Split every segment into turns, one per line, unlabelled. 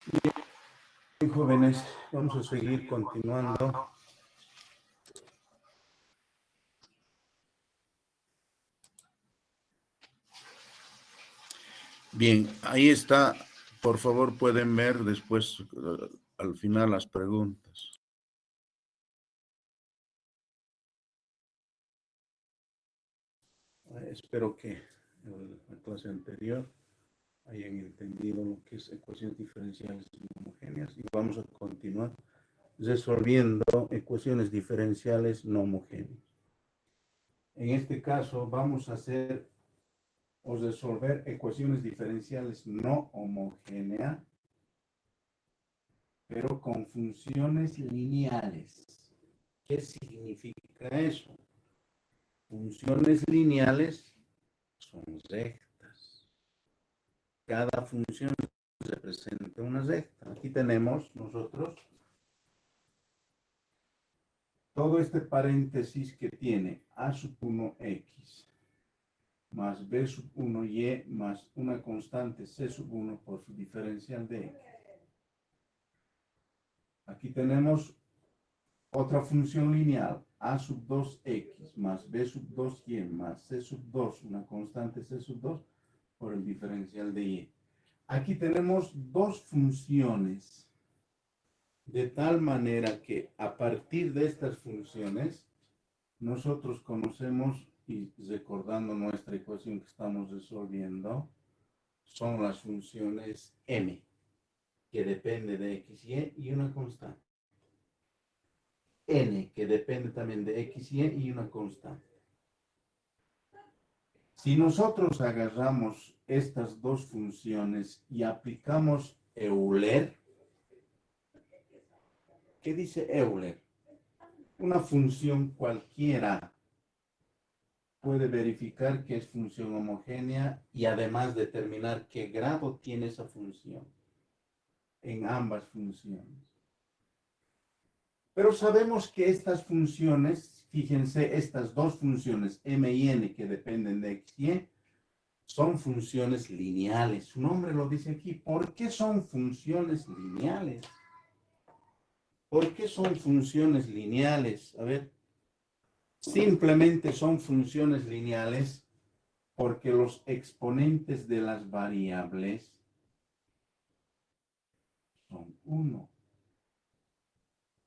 Bien, jóvenes, vamos a seguir continuando. Bien, ahí está. Por favor, pueden ver después al final las preguntas. Espero que en la clase anterior hayan entendido lo que es ecuaciones diferenciales no homogéneas y vamos a continuar resolviendo ecuaciones diferenciales no homogéneas. En este caso vamos a hacer o resolver ecuaciones diferenciales no homogéneas, pero con funciones lineales. ¿Qué significa eso? Funciones lineales son rectas. Cada función representa una recta. Aquí tenemos nosotros todo este paréntesis que tiene a sub 1x más b sub 1y más una constante c sub 1 por su diferencial de x. Aquí tenemos otra función lineal, a sub 2x más b sub 2y más c sub 2, una constante c sub 2 por el diferencial de y. Aquí tenemos dos funciones, de tal manera que a partir de estas funciones, nosotros conocemos, y recordando nuestra ecuación que estamos resolviendo, son las funciones m, que depende de x, y una constante. N, que depende también de x, y una constante. Si nosotros agarramos estas dos funciones y aplicamos Euler, ¿qué dice Euler? Una función cualquiera puede verificar que es función homogénea y además determinar qué grado tiene esa función en ambas funciones. Pero sabemos que estas funciones, fíjense, estas dos funciones, m y n, que dependen de x y, son funciones lineales. Su nombre lo dice aquí. ¿Por qué son funciones lineales? ¿Por qué son funciones lineales? A ver, simplemente son funciones lineales porque los exponentes de las variables son 1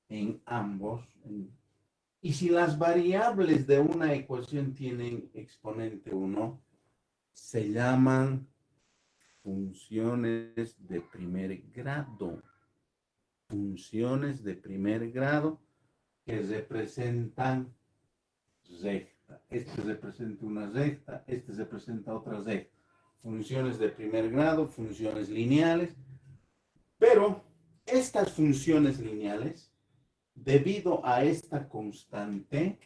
en ambos. Y si las variables de una ecuación tienen exponente 1, se llaman funciones de primer grado. Funciones de primer grado que representan recta. Este representa una recta, este representa otra recta. Funciones de primer grado, funciones lineales. Pero estas funciones lineales, debido a esta constante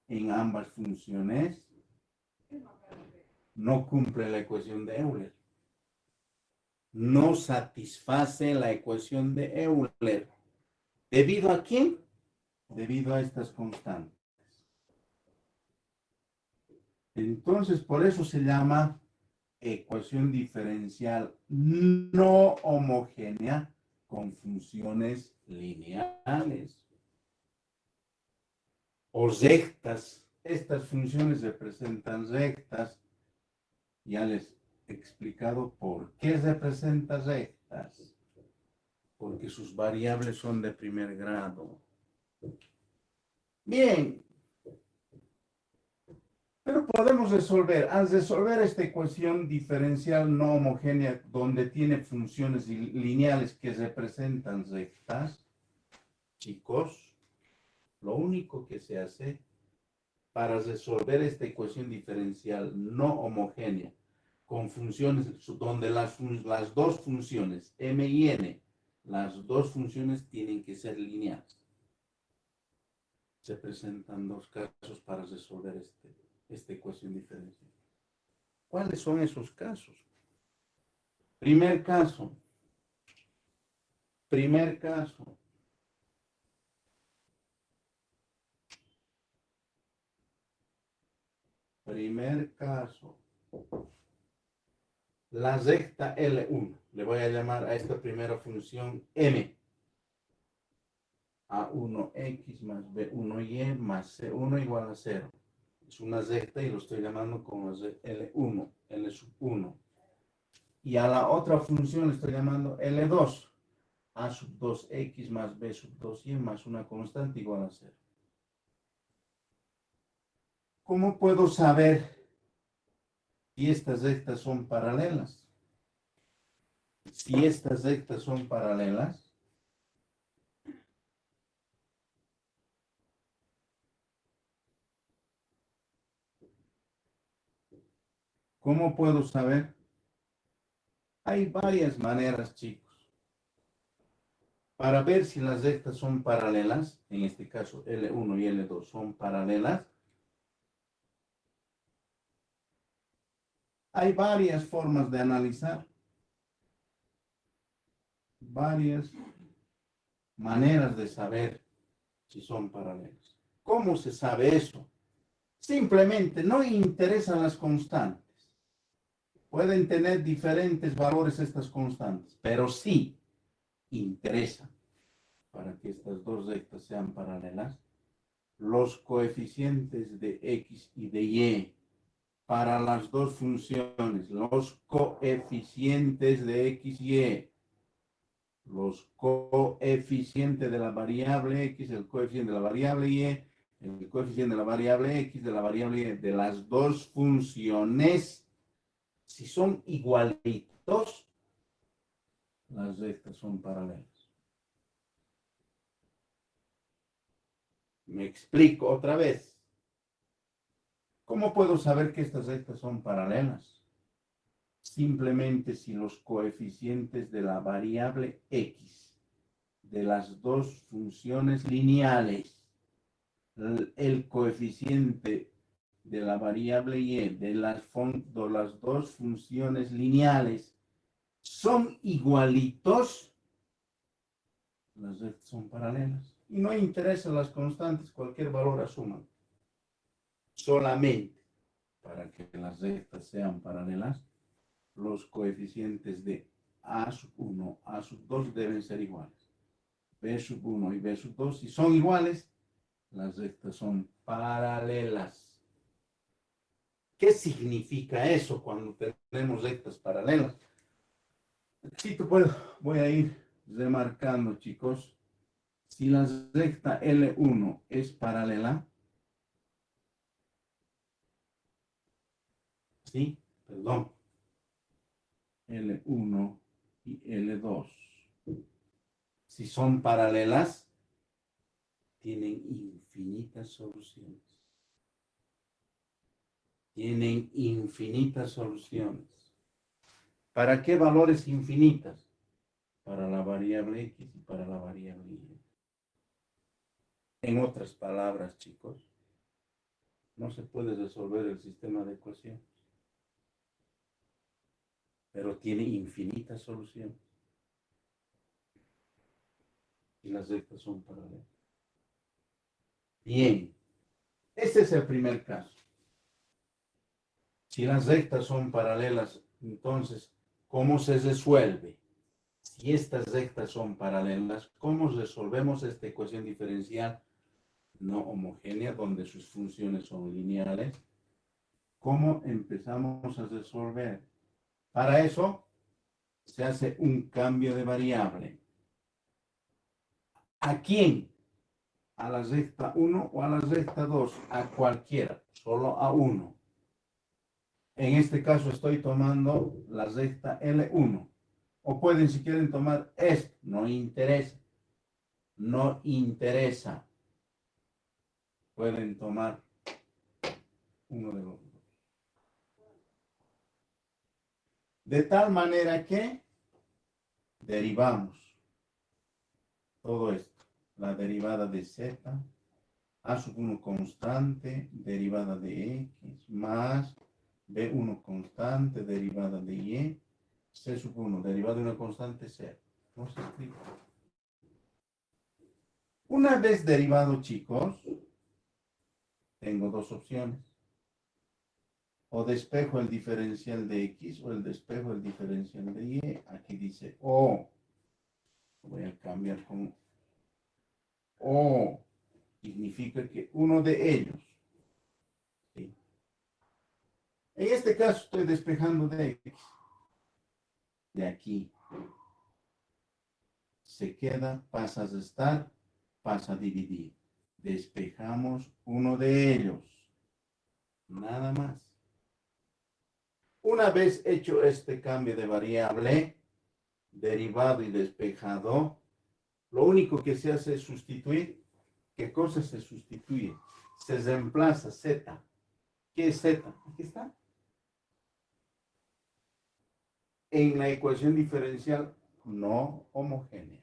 en ambas funciones, no cumple la ecuación de Euler. No satisface la ecuación de Euler. ¿Debido a quién? Debido a estas constantes. Entonces, por eso se llama ecuación diferencial no homogénea con funciones lineales o rectas. Estas funciones representan rectas. Ya les he explicado por qué representan rectas. Porque sus variables son de primer grado. Bien, pero podemos resolver, al resolver esta ecuación diferencial no homogénea donde tiene funciones lineales que representan rectas, chicos, lo único que se hace para resolver esta ecuación diferencial no homogénea con funciones donde las dos funciones m y n, las dos funciones tienen que ser lineales. Se presentan dos casos para resolver esta ecuación diferencial. ¿Cuáles son esos casos? Primer caso. Primer caso. Primer caso. la recta L1. Le voy a llamar a esta primera función M. A1x más B1y más C1 igual a 0. Es una recta y lo estoy llamando como L1, L sub 1. Y a la otra función le estoy llamando L2. A sub 2x más B sub 2y más una constante igual a 0. ¿Cómo puedo saber si estas rectas son paralelas? Si estas rectas son paralelas, ¿cómo puedo saber? Hay varias maneras, chicos, para ver si las rectas son paralelas. En este caso, L1 y L2 son paralelas. Hay varias formas de analizar, varias maneras de saber si son paralelas. ¿Cómo se sabe eso? Simplemente no interesan las constantes. Pueden tener diferentes valores estas constantes, pero sí interesa para que estas dos rectas sean paralelas los coeficientes de x y de y para las dos funciones, los coeficientes de x y y, los coeficientes de la variable x, el coeficiente de la variable y, el coeficiente de la variable x, de la variable y, de las dos funciones, si son igualitos, las rectas son paralelas. Me explico otra vez. ¿Cómo puedo saber que estas rectas son paralelas? Simplemente si los coeficientes de la variable x de las dos funciones lineales, el coeficiente de la variable y de las dos funciones lineales son igualitos, las rectas son paralelas. Y no interesan las constantes, cualquier valor asuman. Solamente para que las rectas sean paralelas, los coeficientes de A sub 1, A sub 2 deben ser iguales. B sub 1 y B sub 2, si son iguales, las rectas son paralelas. ¿Qué significa eso cuando tenemos rectas paralelas? Aquí voy a ir remarcando, chicos. Si la recta L1 es paralela, ¿sí? Perdón. L1 y L2. Si son paralelas, tienen infinitas soluciones. Tienen infinitas soluciones. ¿Para qué valores infinitas? Para la variable x y para la variable y. En otras palabras, chicos, no se puede resolver el sistema de ecuaciones, pero tiene infinitas soluciones. Y las rectas son paralelas. Bien, este es el primer caso. Si las rectas son paralelas, entonces, ¿cómo se resuelve? Si estas rectas son paralelas, ¿cómo resolvemos esta ecuación diferencial no homogénea donde sus funciones son lineales? ¿Cómo empezamos a resolver? Para eso se hace un cambio de variable. ¿A quién? ¿A la recta 1 o a la recta 2? A cualquiera, solo a uno. En este caso estoy tomando la recta L1. O pueden, si quieren, tomar esto. No interesa. No interesa. Pueden tomar uno de los dos. De tal manera que derivamos todo esto. La derivada de z, a sub 1 constante, derivada de x, más b1 constante, derivada de y, c sub 1, derivada de una constante, 0. ¿No se explica? Una vez derivado, chicos, tengo dos opciones. o despejo el diferencial de X o el despejo el diferencial de Y. Aquí dice O. Voy a cambiar con O. Significa que uno de ellos. ¿Sí? En este caso estoy despejando de X. De aquí. Se queda, pasa a restar, pasa a dividir. Despejamos uno de ellos. Nada más. Una vez hecho este cambio de variable, derivado y despejado, lo único que se hace es sustituir. ¿Qué cosa se sustituye? Se reemplaza z. ¿Qué es z? Aquí está. En la ecuación diferencial no homogénea.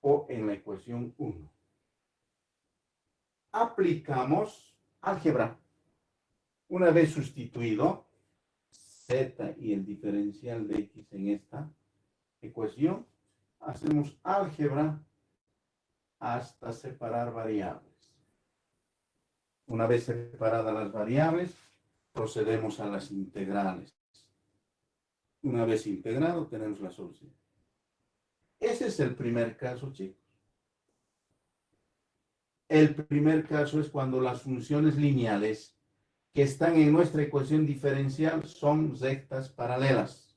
O en la ecuación 1. Aplicamos álgebra. Una vez sustituido z y el diferencial de x en esta ecuación, hacemos álgebra hasta separar variables. Una vez separadas las variables, procedemos a las integrales. Una vez integrado, tenemos la solución. Ese es el primer caso, chicos. El primer caso es cuando las funciones lineales que están en nuestra ecuación diferencial son rectas paralelas.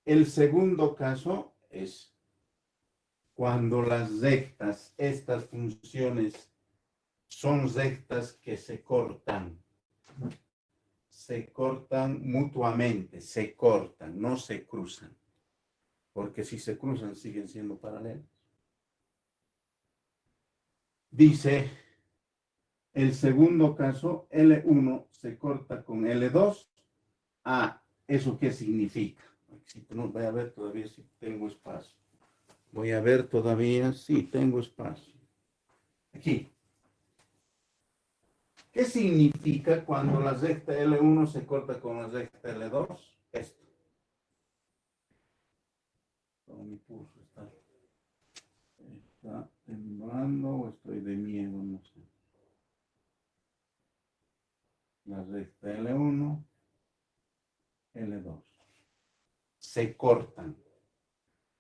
El segundo caso es cuando las rectas, estas funciones, son rectas que se cortan. Se cortan mutuamente, se cortan, no se cruzan. Porque si se cruzan, siguen siendo paralelas. Dice, el segundo caso, L1 se corta con L2. ¿Eso qué significa? No, voy a ver todavía si tengo espacio. Voy a ver todavía si tengo espacio. Aquí. ¿Qué significa cuando la recta L1 se corta con la recta L2? Esto. Todo mi pulso está temblando o estoy de miedo, no sé. La recta L1, L2. Se cortan.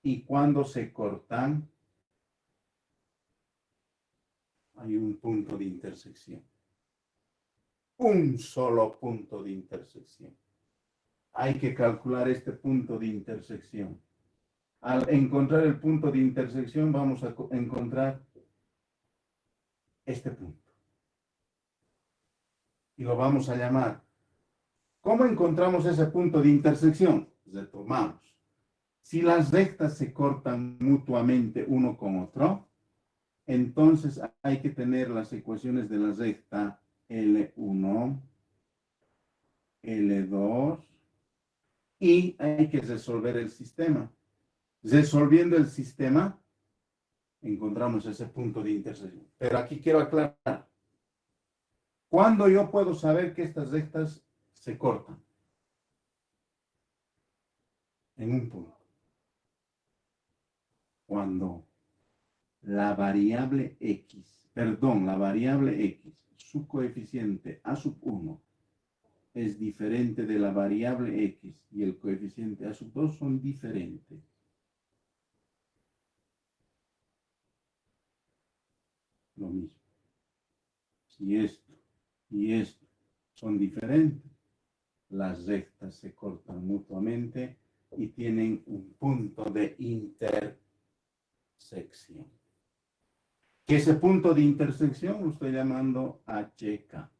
Y cuando se cortan, hay un punto de intersección. Un solo punto de intersección. Hay que calcular este punto de intersección. Al encontrar el punto de intersección, vamos a encontrar este punto. Y lo vamos a llamar. ¿Cómo encontramos ese punto de intersección? Retomamos. Si las rectas se cortan mutuamente uno con otro, entonces hay que tener las ecuaciones de la recta L1, L2, y hay que resolver el sistema. Resolviendo el sistema, encontramos ese punto de intersección. Pero aquí quiero aclarar. ¿Cuándo yo puedo saber que estas rectas se cortan? En un punto. Cuando la variable x, su coeficiente a sub 1 es diferente de la variable x y el coeficiente a sub 2 son diferentes. Lo mismo. Si esto y esto son diferentes, las rectas se cortan mutuamente y tienen un punto de intersección. Que ese punto de intersección lo estoy llamando HK.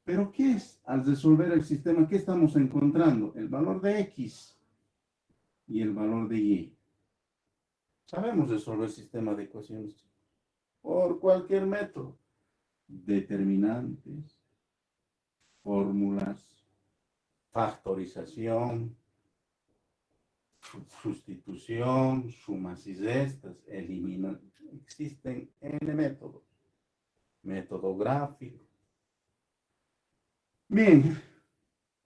¿Pero qué es? Al resolver el sistema, ¿qué estamos encontrando? El valor de X y el valor de Y. Sabemos resolver el sistema de ecuaciones por cualquier método. Determinantes, fórmulas, factorización, sustitución, sumas y restas, eliminan. Existen N métodos. Método gráfico. Bien,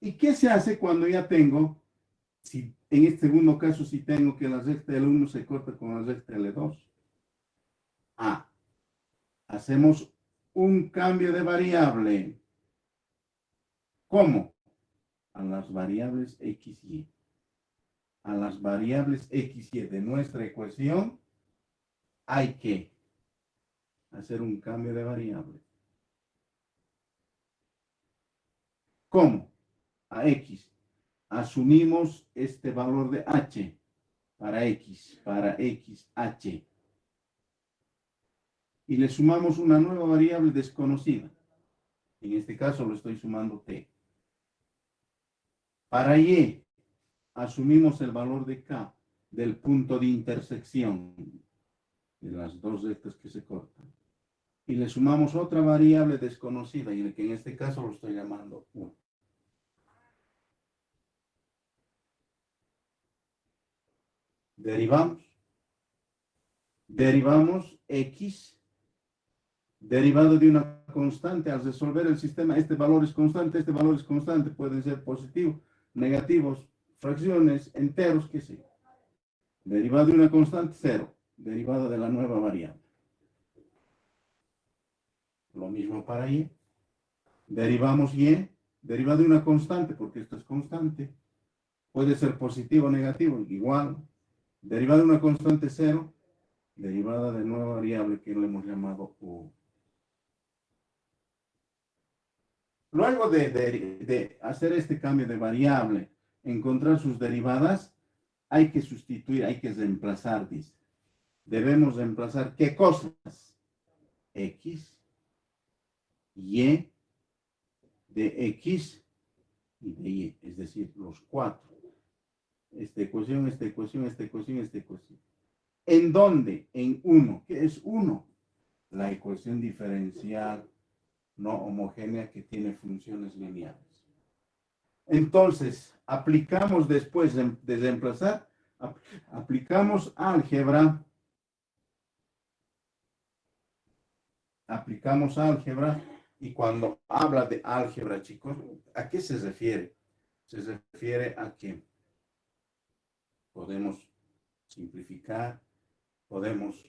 ¿y qué se hace cuando ya en este segundo caso, si tengo que la recta L1 se corta con la recta L2? A. Hacemos un cambio de variable. ¿Cómo? A las variables X y Y. A las variables X y Y de nuestra ecuación hay que hacer un cambio de variable. ¿Cómo? A X. Asumimos este valor de H para X, H. Y le sumamos una nueva variable desconocida. En este caso lo estoy sumando T. Para Y, asumimos el valor de K del punto de intersección de las dos rectas que se cortan. Y le sumamos otra variable desconocida, y que en este caso lo estoy llamando 1. Derivamos X derivado de una constante. Al resolver el sistema, este valor es constante, pueden ser positivos, negativos, fracciones, enteros, qué sé yo. Derivado de una constante, 0, derivada de la nueva variable. Lo mismo para Y. Derivamos Y, derivado de una constante, porque esto es constante, puede ser positivo o negativo, igual. Derivada de una constante 0, derivada de nueva variable que le hemos llamado U. Luego de hacer este cambio de variable, encontrar sus derivadas, hay que sustituir, hay que reemplazar, dice. Debemos reemplazar, ¿qué cosas? X, Y, de X y de Y, es decir, los 4. Esta ecuación, esta ecuación, esta ecuación, esta ecuación. ¿En dónde? En 1. ¿Qué es 1? La ecuación diferencial no homogénea que tiene funciones lineales. Entonces, aplicamos después de reemplazar, aplicamos álgebra, y cuando habla de álgebra, chicos, ¿a qué se refiere? Se refiere a que podemos simplificar, podemos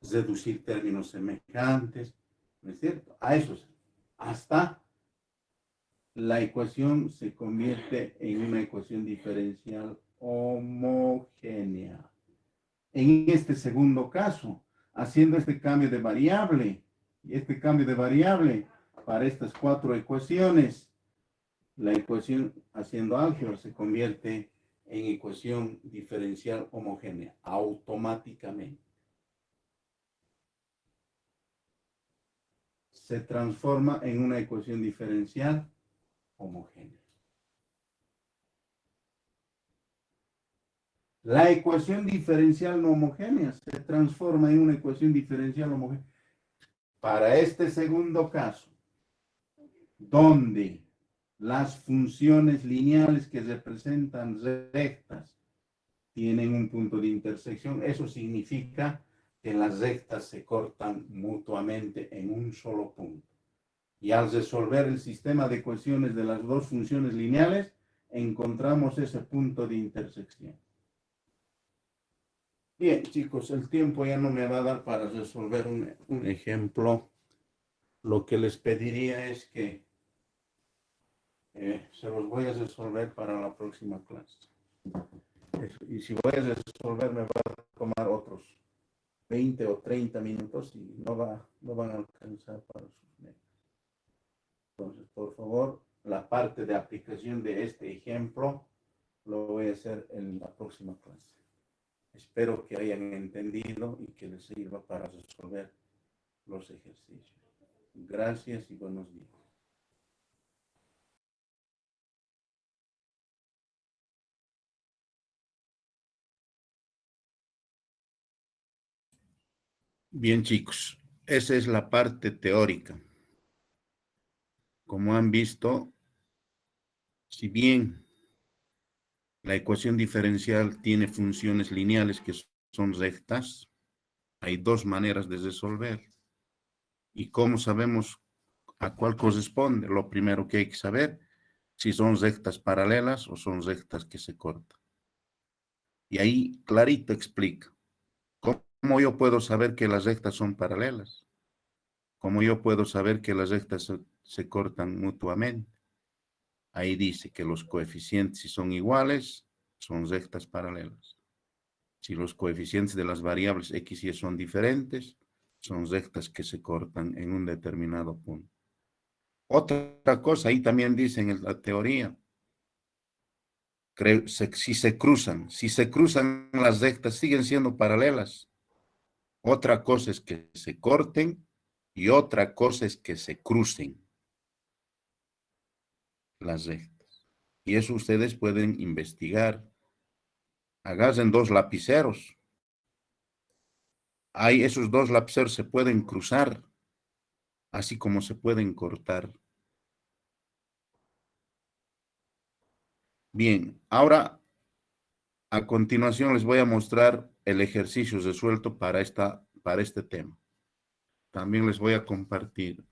reducir términos semejantes, ¿no es cierto? A eso, hasta la ecuación se convierte en una ecuación diferencial homogénea. En este segundo caso, haciendo este cambio de variable, y este cambio de variable para estas 4 ecuaciones, la ecuación haciendo álgebra se convierte en ecuación diferencial homogénea, automáticamente. Se transforma en una ecuación diferencial homogénea. La ecuación diferencial no homogénea se transforma en una ecuación diferencial homogénea. Para este segundo caso, donde las funciones lineales que representan rectas tienen un punto de intersección, eso significa que las rectas se cortan mutuamente en un solo punto. Y al resolver el sistema de ecuaciones de las dos funciones lineales, encontramos ese punto de intersección. Bien, chicos, el tiempo ya no me va a dar para resolver un ejemplo. Lo que les pediría es que se los voy a resolver para la próxima clase. Y si voy a resolver, me va a tomar otros 20 o 30 minutos y no van a alcanzar para sus metas. Entonces, por favor, la parte de aplicación de este ejemplo lo voy a hacer en la próxima clase. Espero que hayan entendido y que les sirva para resolver los ejercicios. Gracias y buenos días. Bien, chicos, esa es la parte teórica. Como han visto, si bien la ecuación diferencial tiene funciones lineales que son rectas, hay dos maneras de resolver. ¿Y cómo sabemos a cuál corresponde? Lo primero que hay que saber, si son rectas paralelas o son rectas que se cortan. Y ahí clarito explica ¿Cómo yo puedo saber que las rectas son paralelas? ¿Cómo yo puedo saber que las rectas se cortan mutuamente? Ahí dice que los coeficientes, si son iguales, son rectas paralelas. Si los coeficientes de las variables x y y son diferentes, son rectas que se cortan en un determinado punto. Otra cosa, ahí también dice en la teoría, si se cruzan las rectas, siguen siendo paralelas. Otra cosa es que se corten y otra cosa es que se crucen las rectas. Y eso ustedes pueden investigar. Agarren dos lapiceros. Ahí esos dos lapiceros se pueden cruzar, así como se pueden cortar. Bien, ahora a continuación les voy a mostrar el ejercicio resuelto para este tema. También les voy a compartir.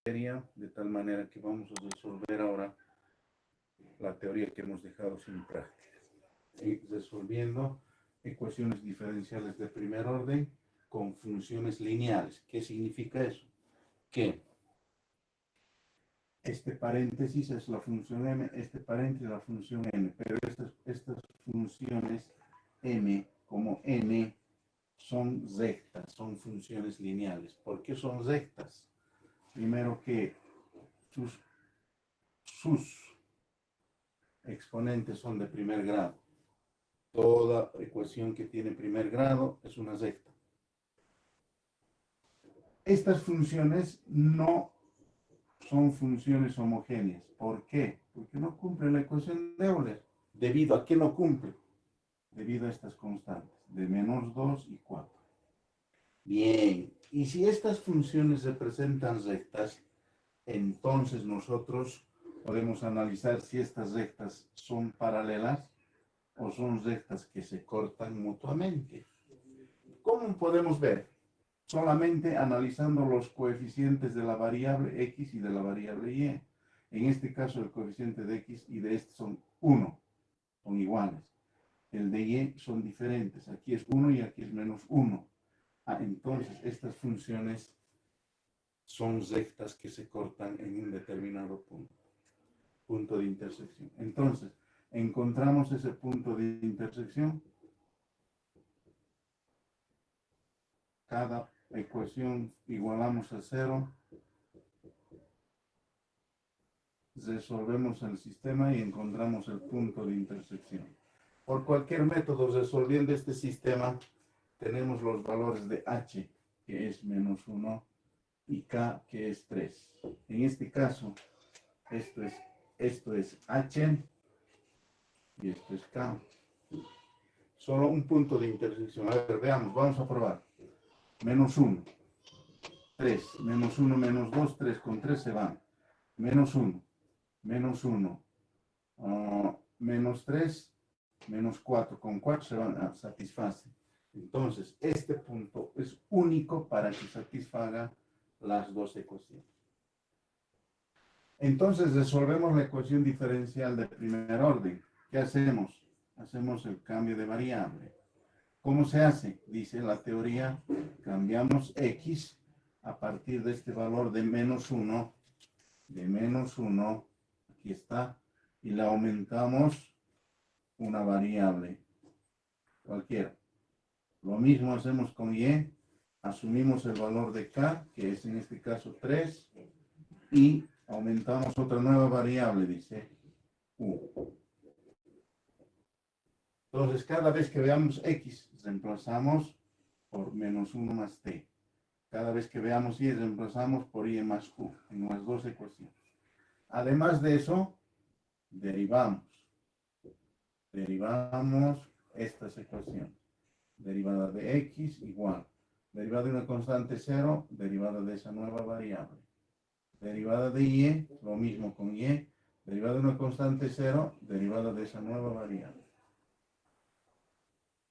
De tal manera que vamos a resolver ahora la teoría que hemos dejado sin práctica. Resolviendo ecuaciones diferenciales de primer orden con funciones lineales. ¿Qué significa eso? Que este paréntesis es la función m, este paréntesis es la función n, pero estas funciones m como n son rectas, son funciones lineales. ¿Por qué son rectas? Primero que sus exponentes son de primer grado. Toda ecuación que tiene primer grado es una recta. Estas funciones no son funciones homogéneas. ¿Por qué? Porque no cumple la ecuación de Euler. ¿Debido a qué no cumple? Debido a estas constantes, de menos 2 y 4. Bien, y si estas funciones representan rectas, entonces nosotros podemos analizar si estas rectas son paralelas o son rectas que se cortan mutuamente. ¿Cómo podemos ver? Solamente analizando los coeficientes de la variable x y de la variable y. En este caso, el coeficiente de x y de este son 1, son iguales. El de y son diferentes. Aquí es 1 y aquí es menos 1. Entonces, estas funciones son rectas que se cortan en un determinado punto de intersección. Entonces, encontramos ese punto de intersección. Cada ecuación igualamos a 0. Resolvemos el sistema y encontramos el punto de intersección. Por cualquier método resolviendo este sistema, tenemos los valores de h, que es menos 1, y k, que es 3. En este caso, esto es h y esto es k. Solo un punto de intersección. A ver, veamos, vamos a probar. Menos 1, 3, menos 1, menos 2, 3 con 3 se van. Menos 1, menos 1, menos 3, menos 4 con 4 se van a satisfacer. Entonces, este punto es único para que satisfaga las dos ecuaciones. Entonces, resolvemos la ecuación diferencial de primer orden. ¿Qué hacemos? Hacemos el cambio de variable. ¿Cómo se hace? Dice la teoría, cambiamos X a partir de este valor de -1, aquí está, y le aumentamos una variable, cualquiera. Lo mismo hacemos con Y, asumimos el valor de K, que es en este caso 3, y aumentamos otra nueva variable, dice U. Entonces, cada vez que veamos X, reemplazamos por -1 más T. Cada vez que veamos Y, reemplazamos por Y más Q, en las dos ecuaciones. Además de eso, derivamos estas ecuaciones. Derivada de X igual. Derivada de una constante 0, derivada de esa nueva variable. Derivada de Y, lo mismo con Y. Derivada de una constante 0, derivada de esa nueva variable.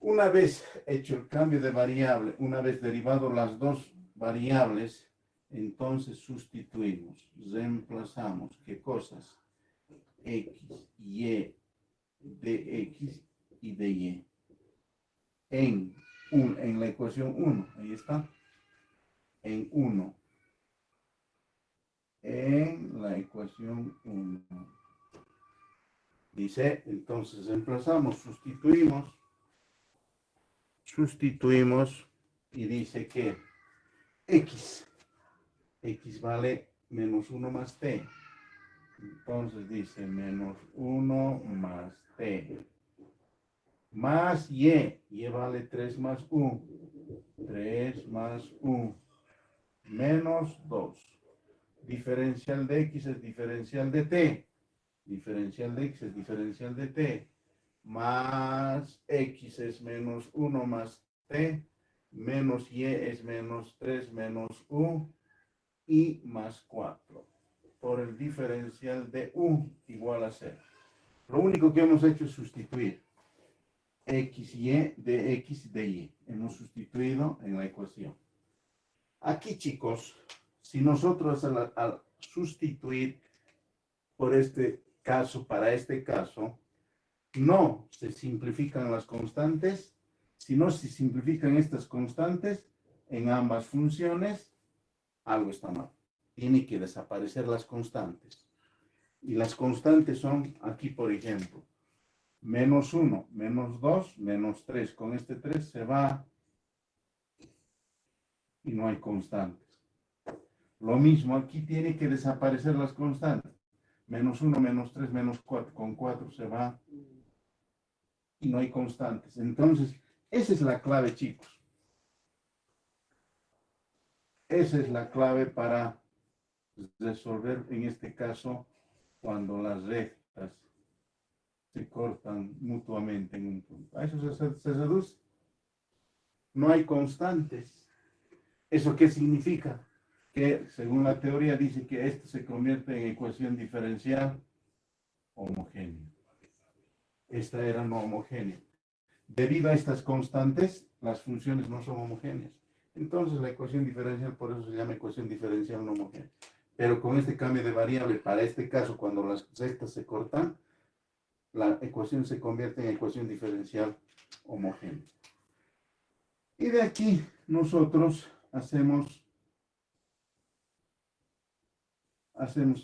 Una vez hecho el cambio de variable, una vez derivado las dos variables, entonces sustituimos, reemplazamos, ¿qué cosas? X, Y, de X y de Y. En la ecuación 1, ahí está. En 1. En la ecuación 1. Dice, entonces reemplazamos, sustituimos y dice que X vale -1 más T. Entonces dice -1 más T. Más Y vale 3 más U. 3 más U. Menos 2. Diferencial de X es diferencial de T. Diferencial de X es diferencial de T. Más X es -1 más T. Menos Y es -3 menos U. Y más 4. Por el diferencial de U igual a 0. Lo único que hemos hecho es sustituir X y Y de X de Y. Hemos sustituido en la ecuación. Aquí, chicos, si nosotros al sustituir por este caso, para este caso, no se simplifican las constantes, sino se simplifican estas constantes en ambas funciones, algo está mal. Tiene que desaparecer las constantes. Y las constantes son, aquí por ejemplo, -1, -2, -3. Con este 3 se va y no hay constantes. Lo mismo, aquí tiene que desaparecer las constantes. -1, -3, -4. Con 4 se va y no hay constantes. Entonces, esa es la clave, chicos. Esa es la clave para resolver, en este caso, cuando las rectas se cortan mutuamente en un punto. A eso se reduce. No hay constantes. ¿Eso qué significa? Que según la teoría dice que esto se convierte en ecuación diferencial homogénea. Esta era no homogénea. Debido a estas constantes, las funciones no son homogéneas. Entonces la ecuación diferencial, por eso se llama ecuación diferencial no homogénea. Pero con este cambio de variable, para este caso, cuando las rectas se cortan, la ecuación se convierte en ecuación diferencial homogénea. Y de aquí nosotros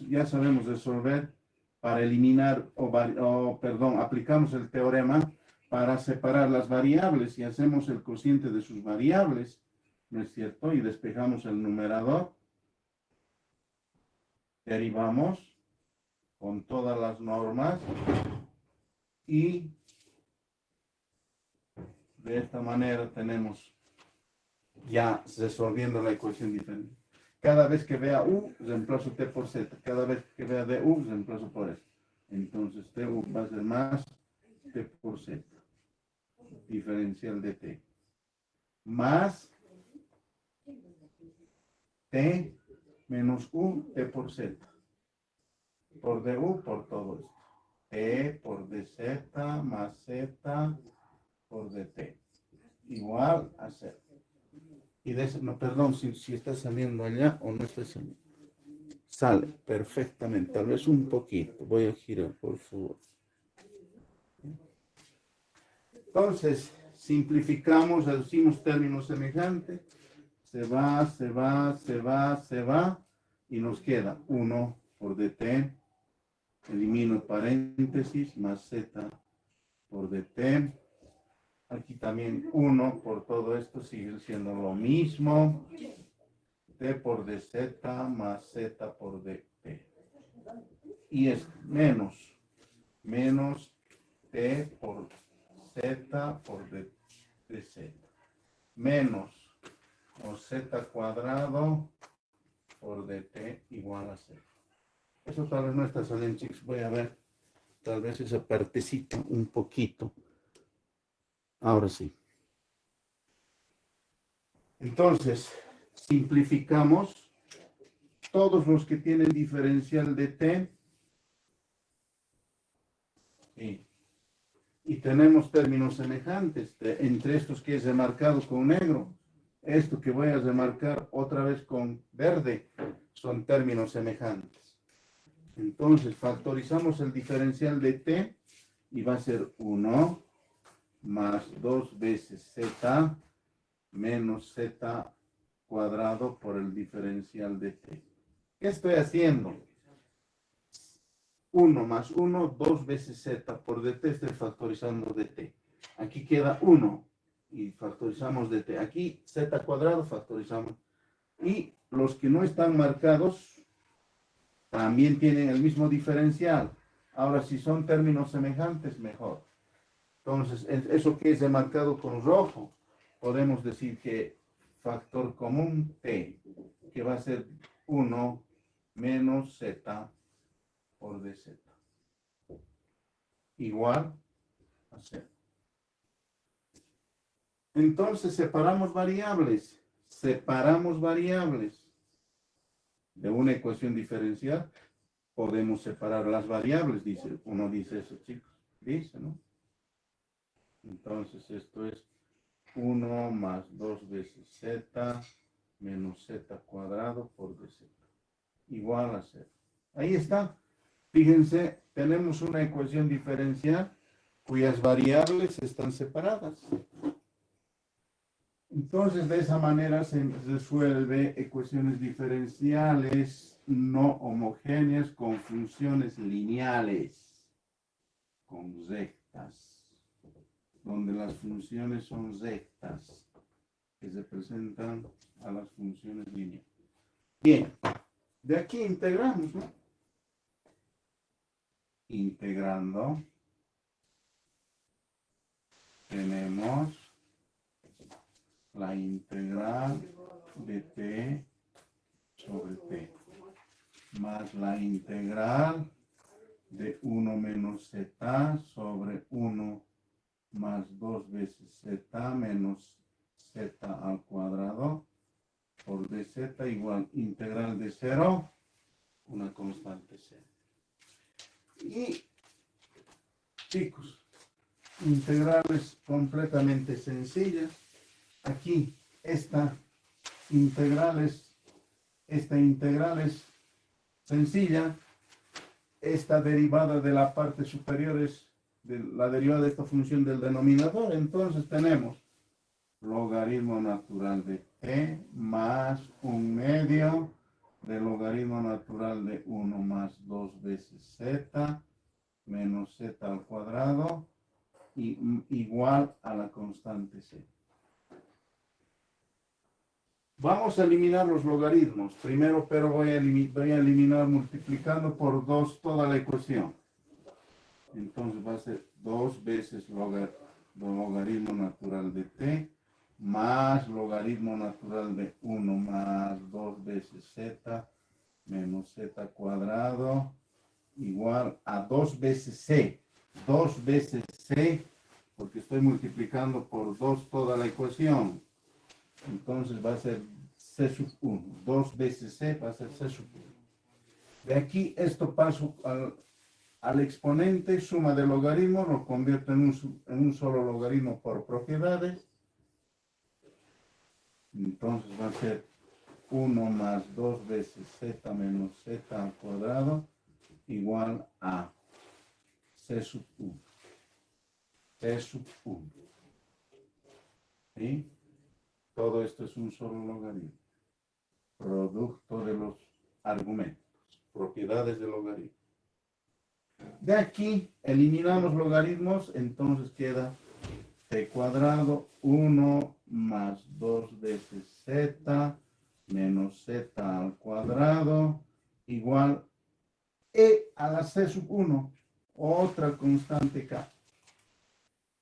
ya sabemos resolver para eliminar, aplicamos el teorema para separar las variables y hacemos el cociente de sus variables, ¿no es cierto? Y despejamos el numerador, derivamos con todas las normas y de esta manera tenemos ya resolviendo la ecuación diferencial. Cada vez que vea U, reemplazo T por Z. Cada vez que vea DU, reemplazo por S. Entonces, TU va a ser más T por Z. Diferencial de T. Más T menos U, T por Z. Por DU, por todo esto. T por DZ más Z por DT. Igual a 0. Y de eso, no, perdón, si está saliendo allá o no está saliendo. Sale perfectamente, tal vez un poquito. Voy a girar, por favor. Entonces, simplificamos, reducimos términos semejantes. Se va, se va, se va, se va. Y nos queda 1 por dt. Elimino paréntesis más z por dt. Aquí también 1 por todo esto sigue siendo lo mismo. D por dz más z por dt. Y es menos t por z por dz. Menos o z cuadrado por dt igual a 0. Eso tal vez no está saliendo, chicos. Voy a ver tal vez esa partecita un poquito. Ahora sí. Entonces, simplificamos todos los que tienen diferencial de t. Y tenemos términos semejantes entre estos que es remarcado con negro. Esto que voy a remarcar otra vez con verde son términos semejantes. Entonces, factorizamos el diferencial de t y va a ser 1 más 2 veces z menos z cuadrado por el diferencial de t. ¿Qué estoy haciendo? 1 más 1, 2 veces z por dt, estoy factorizando dt. Aquí queda 1 y factorizamos dt. Aquí z cuadrado factorizamos. Y los que no están marcados también tienen el mismo diferencial. Ahora, si son términos semejantes, mejor. Entonces, eso que es remarcado con rojo, podemos decir que factor común t, que va a ser 1 menos z por dz. Igual a 0. Entonces, separamos variables. Separamos variables. De una ecuación diferencial, podemos separar las variables, dice. Uno dice eso, chicos. Dice, ¿no? Entonces, esto es 1 más 2 veces z menos z cuadrado por dz. Igual a 0. Ahí está. Fíjense, tenemos una ecuación diferencial cuyas variables están separadas. Entonces, de esa manera se resuelve ecuaciones diferenciales no homogéneas con funciones lineales, con rectas, donde las funciones son rectas, que representan a las funciones lineales. Bien, de aquí integramos, ¿no? Integrando, tenemos la integral de t sobre t, más la integral de 1 menos z sobre 1 más 2 veces z menos z al cuadrado por dz igual integral de 0, una constante 0. Y, chicos, integrales completamente sencillas. Aquí esta integral es sencilla. Esta derivada de la parte superior es la derivada de esta función del denominador. Entonces tenemos logaritmo natural de t más 1/2 del logaritmo natural de 1 más 2 veces z menos z al cuadrado y igual a la constante c. Vamos a eliminar los logaritmos. Primero, pero voy a eliminar multiplicando por 2 toda la ecuación. Entonces va a ser 2 veces logaritmo natural de t más logaritmo natural de 1 más 2 veces z menos z cuadrado igual a 2 veces c. 2 veces c, porque estoy multiplicando por 2 toda la ecuación. Entonces va a ser c sub 1. 2 veces c va a ser c sub 1. De aquí esto paso al exponente, suma de logaritmos, lo convierto en un solo logaritmo por propiedades. Entonces va a ser 1 más 2 veces z menos z al cuadrado igual a c sub 1. C sub 1. ¿Sí? Todo esto es un solo logaritmo. Producto de los argumentos. Propiedades del logaritmo. De aquí eliminamos logaritmos, entonces queda t cuadrado 1 más 2 veces z menos z al cuadrado igual e a la c sub 1, otra constante k.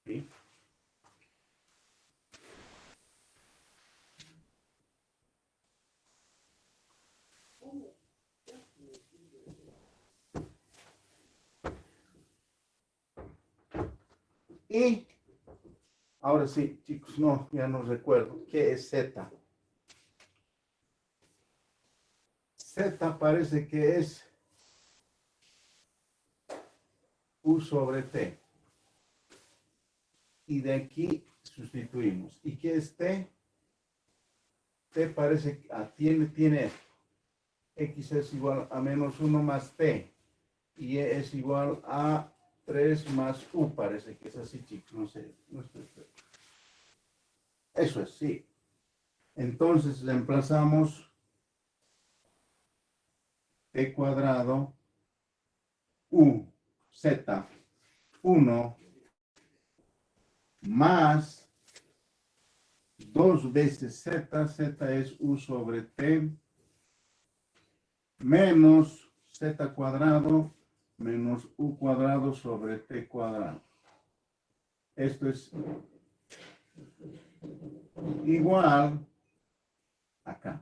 ¿Sí? Y ahora sí, chicos, no, ya no recuerdo. ¿Qué es z? Z parece que es u sobre t. Y de aquí sustituimos. ¿Y qué es t? T parece que tiene esto. X es igual a menos 1 más t. Y e es igual a 3 más u. Parece que es así, chicos. No sé. No estoy seguro. Eso es, sí. Entonces reemplazamos t cuadrado u z 1 más 2 veces z. Z es u sobre t menos z cuadrado menos u cuadrado sobre t cuadrado. Esto es igual acá.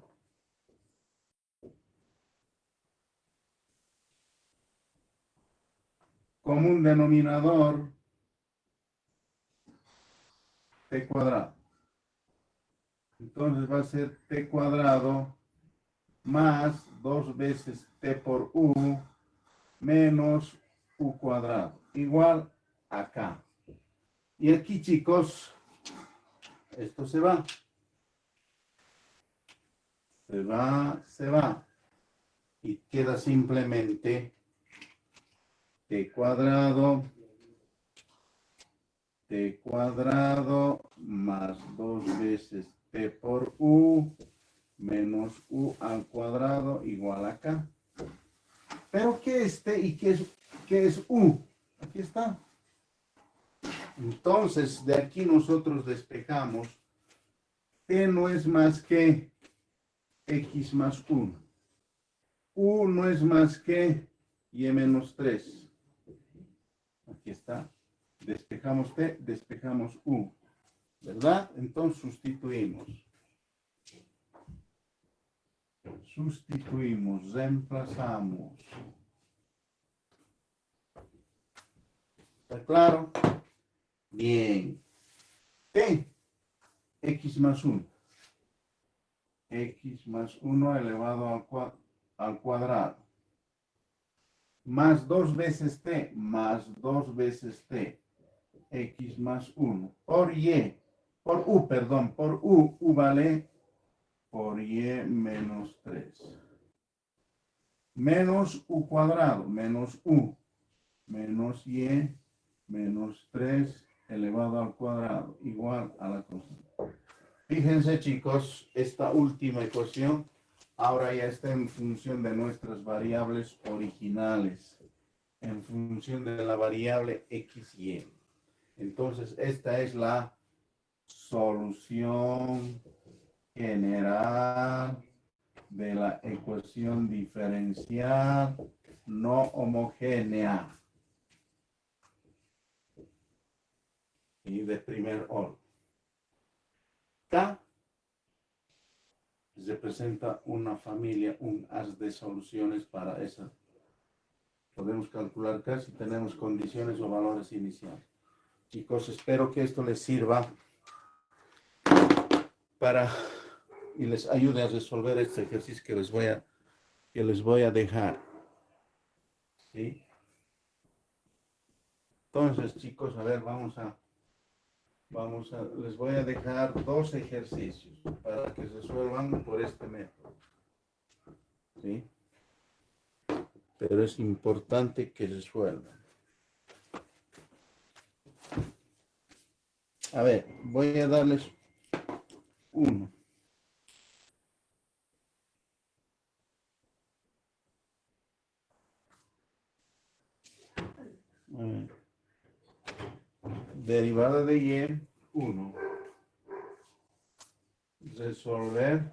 Común denominador t cuadrado. Entonces va a ser t cuadrado más 2 veces t por u menos u cuadrado. Igual acá. Y aquí, chicos, esto se va. Se va, se va. Y queda simplemente t cuadrado más 2 veces t por u menos u al cuadrado igual acá. Pero ¿qué es t y qué es u? Aquí está. Entonces, de aquí nosotros despejamos t no es más que x más 1. U no es más que y menos 3. Aquí está. Despejamos t, despejamos u. ¿Verdad? Entonces sustituimos. Sustituimos, reemplazamos. ¿Está claro? Bien. T, x más 1. X más 1 elevado al cuadrado. Más 2 veces t, más 2 veces t. X más 1. Por y. Por u, perdón. Por u vale por y menos 3. Menos u cuadrado, menos u. Menos y menos 3 elevado al cuadrado, igual a la constante. Fíjense, chicos, esta última ecuación ahora ya está en función de nuestras variables originales, en función de la variable x y y. Entonces, esta es la solución general de la ecuación diferencial no homogénea y de primer orden. K representa una familia, un haz de soluciones para esa. Podemos calcular K si tenemos condiciones o valores iniciales. Chicos, espero que esto les sirva y les ayude a resolver este ejercicio que les voy a dejar. ¿Sí? Entonces, chicos, a ver, les voy a dejar 2 ejercicios para que resuelvan por este método. ¿Sí? Pero es importante que resuelvan. A ver, voy a darles 1. Derivada de y, 1. Resolver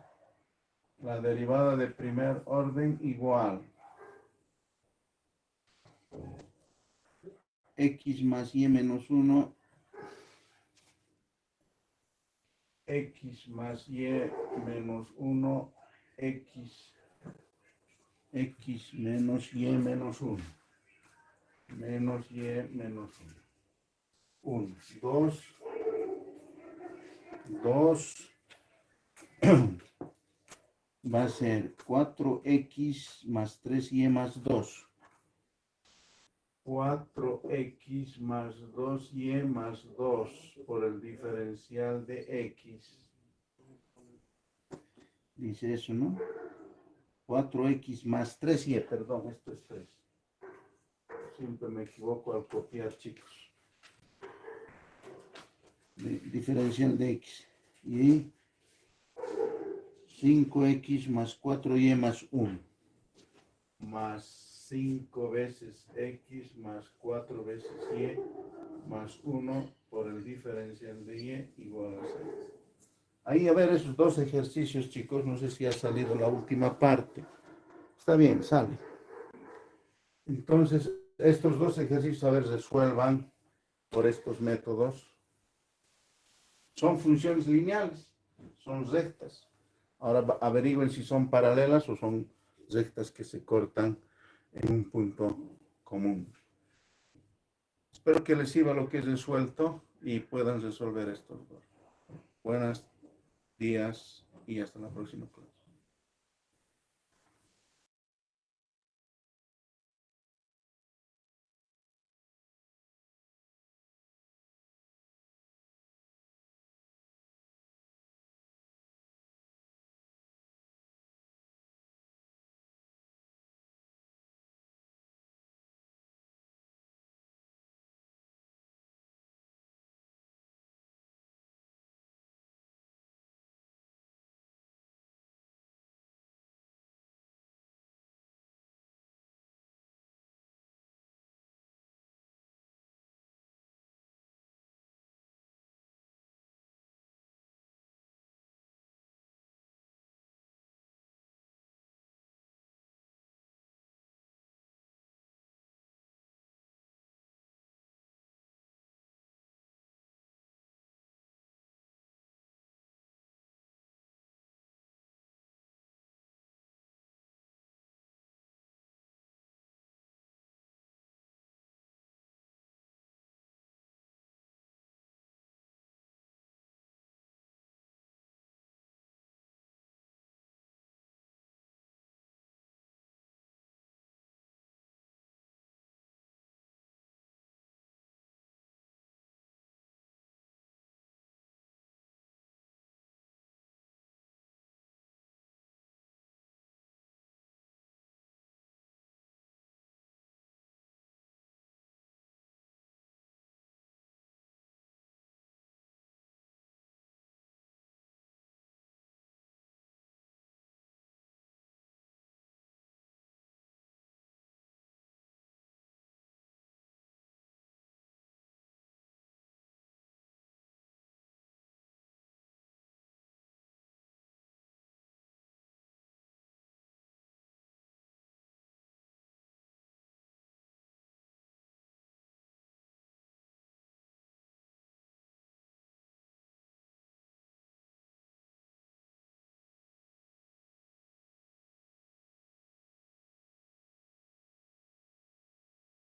la derivada de primer orden igual. X más y menos 1. X más y menos 1. X menos y menos 1. Menos y menos 1. 1. 2 va a ser 4x más 3y más 2. 4x más 2y más 2 por el diferencial de x. Dice eso, ¿no? 4x más 3y, perdón, esto es 3. Siempre me equivoco al copiar, chicos. Diferencial de x. Y 5x más 4y más 1. Más 5 veces x más 4 veces y más 1 por el diferencial de y igual a 6. Ahí a ver esos dos ejercicios, chicos. No sé si ha salido la última parte. Está bien, sale. Entonces, estos dos ejercicios, a ver, resuelvan por estos métodos. Son funciones lineales, son rectas. Ahora averigüen si son paralelas o son rectas que se cortan en un punto común. Espero que les sirva lo que he resuelto y puedan resolver estos dos. Buenos días y hasta la próxima clase.